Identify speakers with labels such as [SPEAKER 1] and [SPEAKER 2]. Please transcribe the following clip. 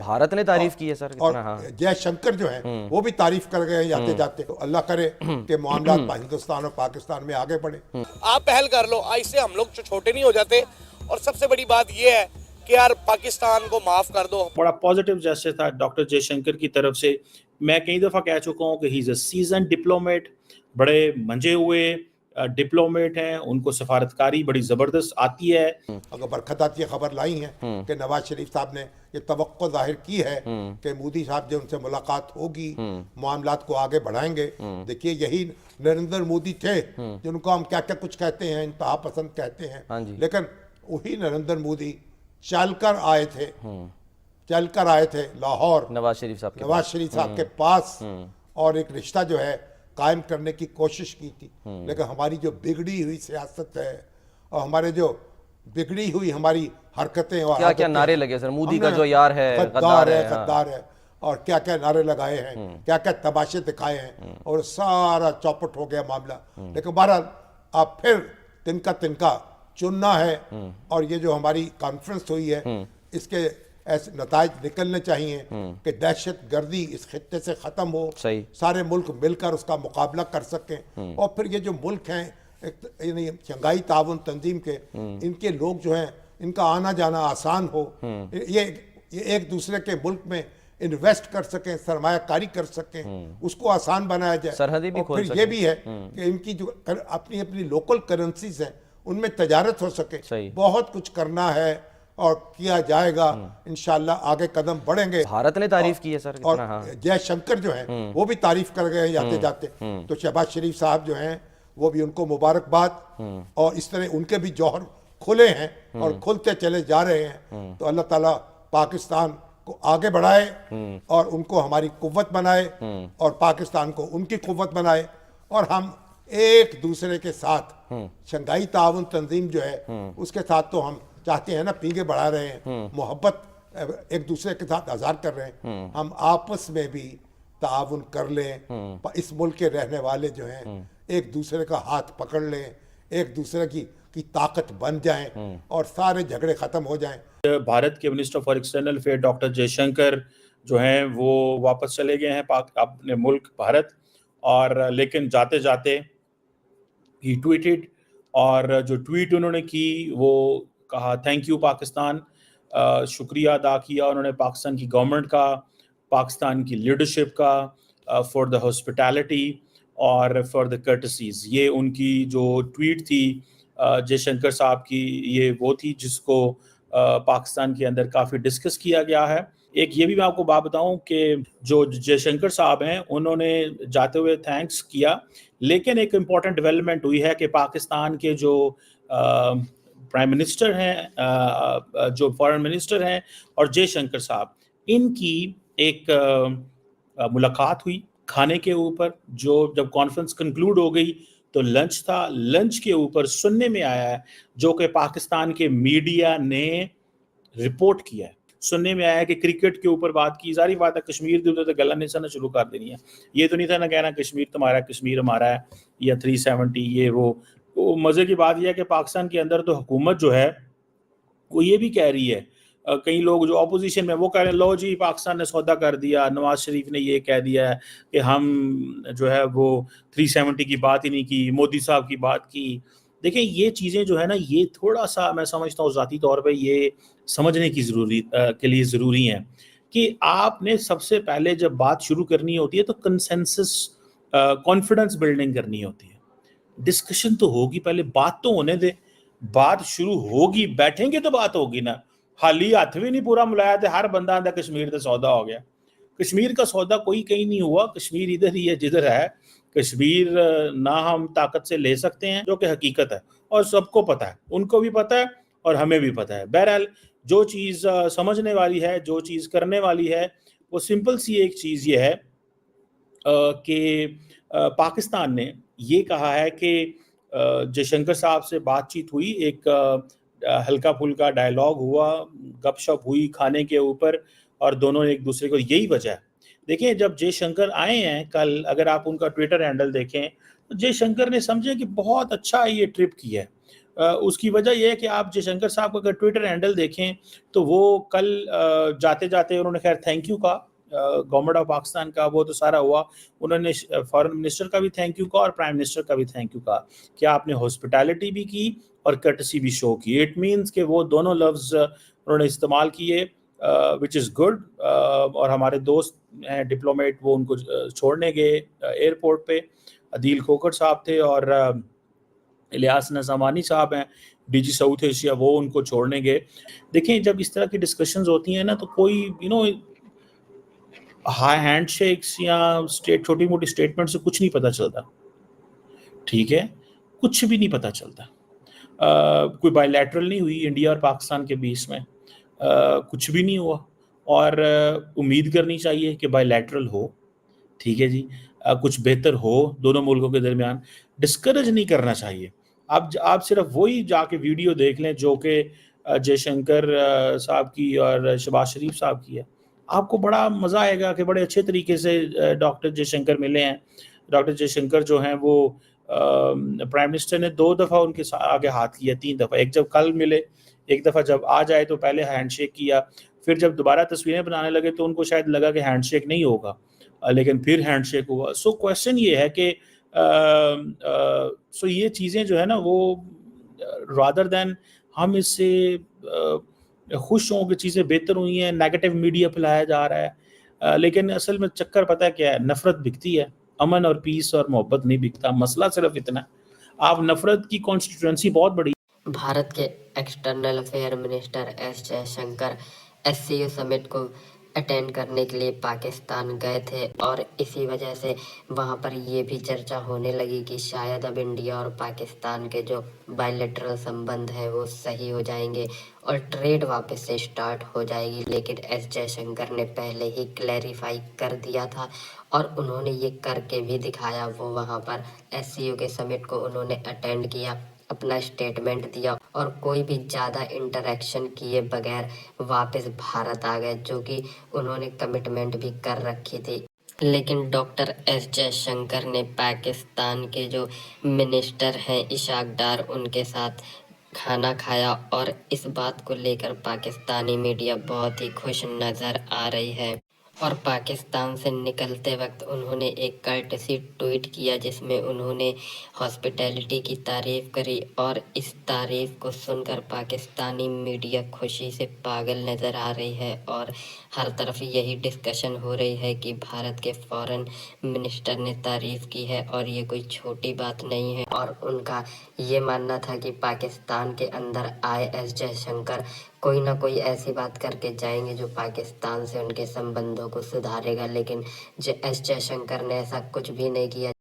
[SPEAKER 1] भारत ने तारीफ की है सर
[SPEAKER 2] और
[SPEAKER 1] कितना। हाँ
[SPEAKER 2] जयशंकर जो है वो भी तारीफ कर गए जाते जाते। तो अल्लाह करे कि मामला हिंदुस्तान और पाकिस्तान में आगे बढ़े।
[SPEAKER 3] आप पहल कर लो, इससे हम लोग छोटे नहीं हो जाते। और सबसे बड़ी बात ये है कि यार पाकिस्तान को माफ कर दो।
[SPEAKER 4] बड़ा पॉजिटिव जैसे था डॉक्टर जयशंकर की तरफ से। मैं कई दफ़ा कह चुका हूँ कि he is a season diplomat, बड़े मंजे हुए डिप्लोमेट हैं, उनको सफारतकारी बड़ी ज़बरदस्त आती है।
[SPEAKER 2] अगर बरकताती खबर लाई है कि नवाज शरीफ साहब ने ये तवक्को जाहिर की है कि मोदी साहब जो उनसे मुलाकात होगी मामलात को आगे बढ़ाएंगे। देखिए यही नरेंद्र मोदी थे जिनको हम क्या क्या कुछ कहते हैं, इंतहा पसंद कहते हैं, लेकिन वही नरेंद्र मोदी चलकर आए थे लाहौर
[SPEAKER 1] नवाज शरीफ साहब
[SPEAKER 2] के पास और एक रिश्ता जो है कायम करने की कोशिश की थी। लेकिन हमारी जो बिगड़ी हुई सियासत है और हमारे जो बिगड़ी हुई हमारी हरकतें और
[SPEAKER 1] क्या क्या नारे लगे सर, मोदी का जो यार है,
[SPEAKER 2] गद्दार है और क्या क्या नारे लगाए हैं, क्या क्या तमाशे दिखाए हैं, और सारा चौपट हो गया मामला। लेकिन बहरहाल अब फिर तिनका चुनना है। और ये जो हमारी कॉन्फ्रेंस हुई है इसके ऐसे नताइज निकलने चाहिए कि दहशत गर्दी इस खित्ते से ख़त्म हो, सारे मुल्क मिलकर उसका मुकाबला कर सकें। और फिर ये जो मुल्क हैं शंघाई ताउन तंजीम के, इनके लोग जो हैं इनका आना जाना आसान हो, ये एक दूसरे के मुल्क में इन्वेस्ट कर सकें, सरमायाकारी कर सकें, उसको आसान बनाया जाए।
[SPEAKER 1] सरहदें भी खोल
[SPEAKER 2] फिर ये भी है कि इनकी जो अपनी अपनी लोकल करेंसीज हैं उनमें तजारत हो सके। बहुत कुछ करना है और किया जाएगा इंशाल्लाह, आगे कदम बढ़ेंगे।
[SPEAKER 1] भारत ने तारीफ की है सर कितना।
[SPEAKER 2] और जयशंकर जो है वो भी तारीफ कर गए जाते जाते। तो शहबाज शरीफ साहब जो हैं वो भी उनको मुबारकबाद। और इस तरह उनके भी जौहर खुले हैं और खुलते चले जा रहे हैं। तो अल्लाह ताला पाकिस्तान को आगे बढ़ाए और उनको हमारी कुव्वत बनाए और पाकिस्तान को उनकी कुव्वत बनाए। और हम एक दूसरे के साथ शंघाई ताउन तंजीम जो है उसके साथ तो हम चाहते हैं ना, पींगे बढ़ा रहे हैं, मोहब्बत एक दूसरे के साथ आज़ार कर रहे हैं, हम आपस में भी ताउन कर लें। इस मुल्क के रहने वाले जो हैं एक दूसरे का हाथ पकड़ लें, एक दूसरे की ताकत बन जाएं और सारे झगड़े ख़त्म हो जाएं।
[SPEAKER 4] भारत के minister for external affair doctor Jaishankar जो हैं वो वापस चले गए हैं अपने मुल्क भारत। और लेकिन जाते जाते ही ट्वीटेड, और जो ट्वीट उन्होंने की वो कहा थैंक यू पाकिस्तान, शुक्रिया अदा किया उन्होंने पाकिस्तान की गवर्नमेंट का, पाकिस्तान की लीडरशिप का फॉर द हॉस्पिटैलिटी और फॉर द कर्टसीज। ये उनकी जो ट्वीट थी जयशंकर साहब की, ये वो थी जिसको पाकिस्तान के अंदर काफ़ी डिस्कस किया गया है। एक ये भी मैं आपको बात बताऊं कि जो जयशंकर साहब हैं उन्होंने जाते हुए थैंक्स किया, लेकिन एक इम्पॉर्टेंट डेवलपमेंट हुई है कि पाकिस्तान के जो प्राइम मिनिस्टर हैं, जो फॉरेन मिनिस्टर हैं और जयशंकर साहब, इनकी एक मुलाकात हुई खाने के ऊपर। जो जब कॉन्फ्रेंस कंक्लूड हो गई तो लंच था, लंच के ऊपर सुनने में आया है, जो कि पाकिस्तान के मीडिया ने रिपोर्ट किया है, सुनने में आया है कि क्रिकेट के ऊपर बात की। सारी बात है कश्मीर के ऊपर तो गला निशाना शुरू कर देनी है। ये तो नहीं था ना कहना कश्मीर तुम्हारा, कश्मीर हमारा है, या 370 ये वो। तो मज़े की बात यह है कि पाकिस्तान के अंदर तो हुकूमत जो है वो ये भी कह रही है, कई लोग जो अपोजिशन में वो कह रहे हैं लो जी पाकिस्तान ने सौदा कर दिया, नवाज शरीफ ने ये कह दिया है कि हम जो है वो 370 की बात ही नहीं की, मोदी साहब की बात की। देखें ये चीज़ें जो है ना, ये थोड़ा सा मैं समझता हूँ ज़ाती तौर पे ये समझने की के लिए ज़रूरी है कि आपने सबसे पहले जब बात शुरू करनी होती है तो कंसेंसस कॉन्फिडेंस बिल्डिंग करनी होती है। डिस्कशन तो होगी, पहले बात तो होने दे, बात शुरू होगी, बैठेंगे तो बात होगी ना। हाल ही हाथ भी नहीं पूरा मिलाया थे, हर बंदा आंदा कश्मीर का सौदा हो गया। कश्मीर का सौदा कोई कहीं नहीं हुआ, कश्मीर इधर ही है जिधर है। कश्मीर ना हम ताकत से ले सकते हैं, जो कि हकीकत है और सबको पता है, उनको भी पता है और हमें भी पता है। बहरहाल जो चीज़ समझने वाली है, जो चीज़ करने वाली है, वो सिंपल सी एक चीज़ ये है कि पाकिस्तान ने ये कहा है कि जयशंकर साहब से बातचीत हुई, एक हल्का फुल्का डायलॉग हुआ, गपशप हुई खाने के ऊपर, और दोनों एक दूसरे को, यही वजह है। देखिए जब जयशंकर आए हैं कल, अगर आप उनका ट्विटर हैंडल देखें तो जयशंकर ने समझे कि बहुत अच्छा ये ट्रिप की है। उसकी वजह यह है कि आप जयशंकर साहब का अगर ट्विटर हैंडल देखें तो वो कल जाते जाते उन्होंने खैर थैंक यू का गवर्नमेंट ऑफ पाकिस्तान का, वो तो सारा हुआ, उन्होंने फॉरेन मिनिस्टर का भी थैंक यू का और प्राइम मिनिस्टर का भी थैंक यू का कि आपने हॉस्पिटैलिटी भी की और कर्टसी भी शो की। इट मीन्स कि वो दोनों लफ्ज़ उन्होंने इस्तेमाल किए, विच इज़ गुड। और हमारे दोस्त हैं डिप्लोमेट, वो उनको छोड़ने गए एयरपोर्ट पे, अदील खोखर साहब थे और इलियास नज़ामानी साहब हैं डीजी साउथ एशिया, वो उनको छोड़ने गए। देखें जब इस तरह की डिस्कशंस होती हैं ना तो कोई हाई हैंड शेक्स या छोटी मोटी स्टेटमेंट से कुछ नहीं पता चलता, ठीक है, कुछ भी नहीं पता चलता। कोई बायलैटरल नहीं हुई इंडिया और पाकिस्तान के बीच में, कुछ भी नहीं हुआ और उम्मीद करनी चाहिए कि बायलैटरल हो, ठीक है जी, कुछ बेहतर हो दोनों मुल्कों के दरमियान। डिस्करेज नहीं करना चाहिए। आप सिर्फ वही जाके वीडियो देख लें जो कि जयशंकर साहब की और शहबाज शरीफ साहब की है, आपको बड़ा मज़ा आएगा कि बड़े अच्छे तरीके से डॉक्टर जयशंकर मिले हैं। डॉक्टर जयशंकर जो हैं वो प्राइम मिनिस्टर ने 2 दफ़ा उनके आगे हाथ किया, 3 दफ़ा, एक जब कल मिले, एक दफ़ा जब आ जाए तो पहले हैंडशेक किया, फिर जब दोबारा तस्वीरें बनाने लगे तो उनको शायद लगा कि हैंडशेक नहीं होगा, लेकिन फिर हैंडशेक हुआ। सो क्वेश्चन ये है कि सो ये चीज़ें जो है ना वो रादर दैन हम इससे खुश हों कि चीज़ें बेहतर हुई हैं, नेगेटिव मीडिया फैलाया जा रहा है, लेकिन असल में चक्कर पता है क्या है, नफ़रत बिकती है, अमन और पीस और मोहब्बत नहीं बिकता। मसला सिर्फ इतना है, आप नफ़रत की कॉन्स्टिट्यूंसी बहुत बड़ी।
[SPEAKER 5] भारत के external affair minister S Jaishankar SCO summit को अटेंड करने के लिए पाकिस्तान गए थे और इसी वजह से वहां पर ये भी चर्चा होने लगी कि शायद अब इंडिया और पाकिस्तान के जो बायलैटरल संबंध है वो सही हो जाएंगे और ट्रेड वापस से स्टार्ट हो जाएगी। लेकिन एस जयशंकर ने पहले ही क्लैरिफाई कर दिया था और उन्होंने ये करके भी दिखाया। वो वहाँ पर एससीओ के समिट को उन्होंने अटेंड किया, अपना स्टेटमेंट दिया और कोई भी ज़्यादा इंटरेक्शन किए बगैर वापस भारत आ गए, जो कि उन्होंने कमिटमेंट भी कर रखी थी। लेकिन डॉक्टर एस जयशंकर ने पाकिस्तान के जो मिनिस्टर हैं इशाक डार, उनके साथ खाना खाया और इस बात को लेकर पाकिस्तानी मीडिया बहुत ही खुश नज़र आ रही है। और पाकिस्तान से निकलते वक्त उन्होंने एक कर्टसी ट्वीट किया जिसमें उन्होंने हॉस्पिटैलिटी की तारीफ़ करी और इस तारीफ़ को सुनकर पाकिस्तानी मीडिया खुशी से पागल नज़र आ रही है और हर तरफ यही डिस्कशन हो रही है कि भारत के फॉरेन मिनिस्टर ने तारीफ़ की है और ये कोई छोटी बात नहीं है। और उनका ये मानना था कि पाकिस्तान के अंदर आए एस जयशंकर कोई ना कोई ऐसी बात करके जाएंगे जो पाकिस्तान से उनके संबंधों को सुधारेगा, लेकिन एस जयशंकर ने ऐसा कुछ भी नहीं किया।